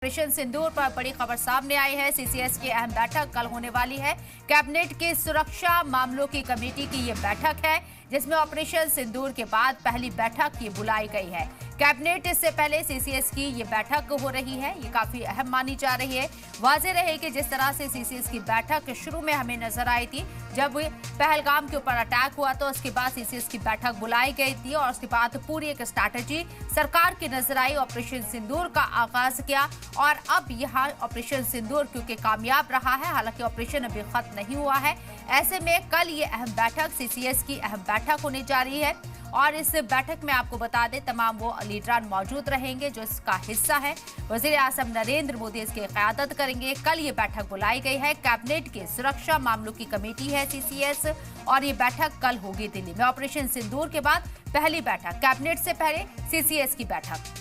Operation सिंदूर पर बड़ी खबर सामने आई है। सीसीएस की अहम बैठक कल होने वाली है। कैबिनेट की सुरक्षा मामलों की कमेटी की ये बैठक है, जिसमें ऑपरेशन सिंदूर के बाद पहली बैठक ये बुलाई गई है। कैबिनेट से पहले सीसीएस की ये बैठक हो रही है, ये काफी अहम मानी जा रही है। वाज़ेह रहे कि जिस तरह से सीसीएस की बैठक शुरू में हमें नजर आई थी, जब पहलगाम के ऊपर अटैक हुआ तो उसके बाद सीसीएस की बैठक बुलाई गई थी और उसके बाद पूरी एक स्ट्रैटेजी सरकार की नजर आई। ऑपरेशन सिंदूर का आगाज किया और अब यहाँ ऑपरेशन सिंदूर क्योंकि कामयाब रहा है, हालांकि ऑपरेशन अभी खत्म नहीं हुआ है, ऐसे में कल ये अहम बैठक सीसीएस की अहम बैठक होने जा रही है। और इस बैठक में आपको बता दें, तमाम वो लीडरान मौजूद रहेंगे जो इसका हिस्सा है। वजीर आजम नरेंद्र मोदी इसकी क़यादत करेंगे। कल ये बैठक बुलाई गई है। कैबिनेट के सुरक्षा मामलों की कमेटी है सीसीएस और ये बैठक कल होगी दिल्ली में। ऑपरेशन सिंदूर के बाद पहली बैठक, कैबिनेट से पहले सीसीएस की बैठक।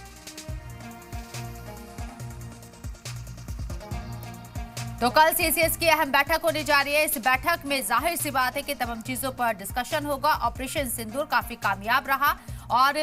तो कल सीसीएस की अहम बैठक होने जा रही है। इस बैठक में जाहिर सी बात है कि तमाम चीजों पर डिस्कशन होगा। ऑपरेशन सिंदूर काफी कामयाब रहा और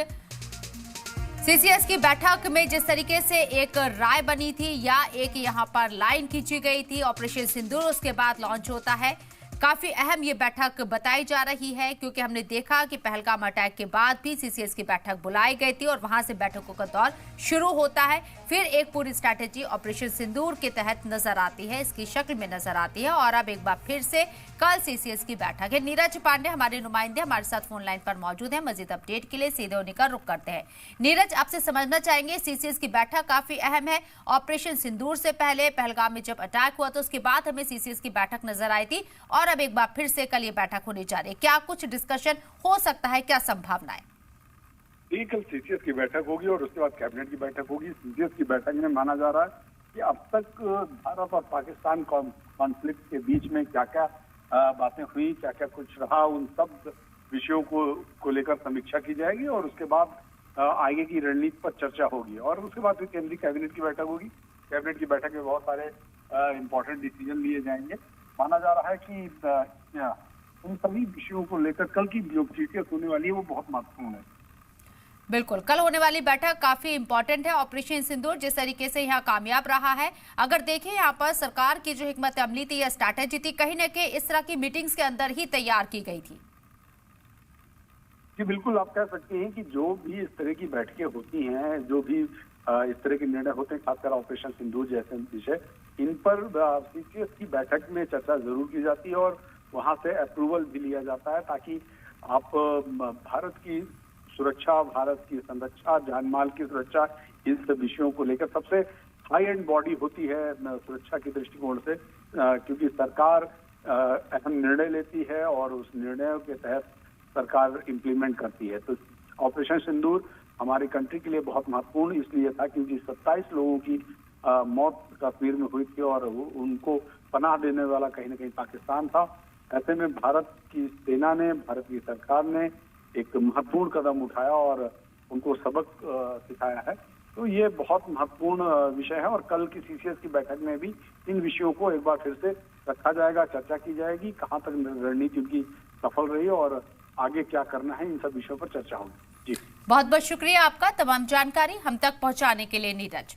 सीसीएस की बैठक में जिस तरीके से एक राय बनी थी या एक यहां पर लाइन खींची गई थी, ऑपरेशन सिंदूर उसके बाद लॉन्च होता है। काफी अहम ये बैठक बताई जा रही है क्योंकि हमने देखा कि पहलगाम अटैक के बाद भी सीसीएस की बैठक बुलाई गई थी और वहां से बैठकों का दौर शुरू होता है। फिर एक पूरी स्ट्रैटेजी ऑपरेशन सिंदूर के तहत नजर आती है, इसकी शक्ल में नजर आती है। और अब एक बार फिर से कल सीसीएस की बैठक है। नीरज पांडे हमारे नुमाइंदे हमारे साथ फोन लाइन पर मौजूद हैं। मजीद अपडेट के लिए सीधे उन्हीं का रुख करते हैं। नीरज, आपसे समझना चाहेंगे, सीसीएस की बैठक काफी अहम है। ऑपरेशन सिंदूर से पहले पहलगाम में जब अटैक हुआ तो उसके बाद हमें सीसीएस की बैठक नजर आई थी और अब एक बार फिर से कल ये बैठक होने जा रही है। क्या कुछ डिस्कशन हो सकता है, क्या संभावनाएं? कल सीसीएस की बैठक होगी और उसके बाद कैबिनेट की बैठक होगी। सीसीएस की बैठक में माना जा रहा है कि अब तक भारत और पाकिस्तान कॉन्फ्लिक्ट के बीच में क्या क्या बातें हुई, क्या क्या कुछ रहा, उन सब विषयों को लेकर समीक्षा की जाएगी और उसके बाद आगे की रणनीति पर चर्चा होगी और उसके बाद फिर केंद्रीय कैबिनेट की बैठक होगी। कैबिनेट की बैठक में बहुत सारे इंपॉर्टेंट डिसीजन लिए जाएंगे। माना जा रहा है कि उन सभी विषयों को लेकर कल की जो सीसीएस होने वाली है वो बहुत महत्वपूर्ण है। बिल्कुल, कल होने वाली बैठक काफी इंपॉर्टेंट है। ऑपरेशन सिंदूर जिस तरीके से यहाँ कामयाब रहा है, अगर देखें यहाँ पर सरकार की जो हिकमत अमली थी या स्ट्रैटेजी थी, कहीं न कहीं इस तरह की मीटिंग्स के अंदर ही तैयार की गई थी। जी बिल्कुल, आप कह सकते हैं कि जो भी इस तरह की बैठकें होती हैं, जो भी इस तरह के निर्णय होते हैं, खासकर ऑपरेशन सिंदूर जैसे विषय, इन पर सीसीएस की बैठक में चर्चा जरूर की जाती है और वहां से अप्रूवल भी लिया जाता है ताकि आप भारत की सुरक्षा, भारत की संरक्षा, जानमाल की सुरक्षा, इन सब विषयों को लेकर सबसे हाई एंड बॉडी होती है सुरक्षा के दृष्टिकोण से, क्योंकि सरकार अहम निर्णय लेती है और उस निर्णयों के तहत सरकार इम्प्लीमेंट करती है। तो ऑपरेशन सिंदूर हमारी कंट्री के लिए बहुत महत्वपूर्ण इसलिए था क्योंकि 27 लोगों की मौत कश्मीर में हुई थी और उनको पनाह देने वाला कहीं ना कहीं पाकिस्तान था। ऐसे में भारत की सेना ने, भारत की सरकार ने एक महत्वपूर्ण कदम उठाया और उनको सबक सिखाया है। तो ये बहुत महत्वपूर्ण विषय है और कल की सीसीएस की बैठक में भी इन विषयों को एक बार फिर से रखा जाएगा, चर्चा की जाएगी, कहाँ तक रणनीति उनकी सफल रही और आगे क्या करना है, इन सब विषयों पर चर्चा होगी। जी, बहुत बहुत शुक्रिया आपका तमाम जानकारी हम तक पहुंचाने के लिए नीरज।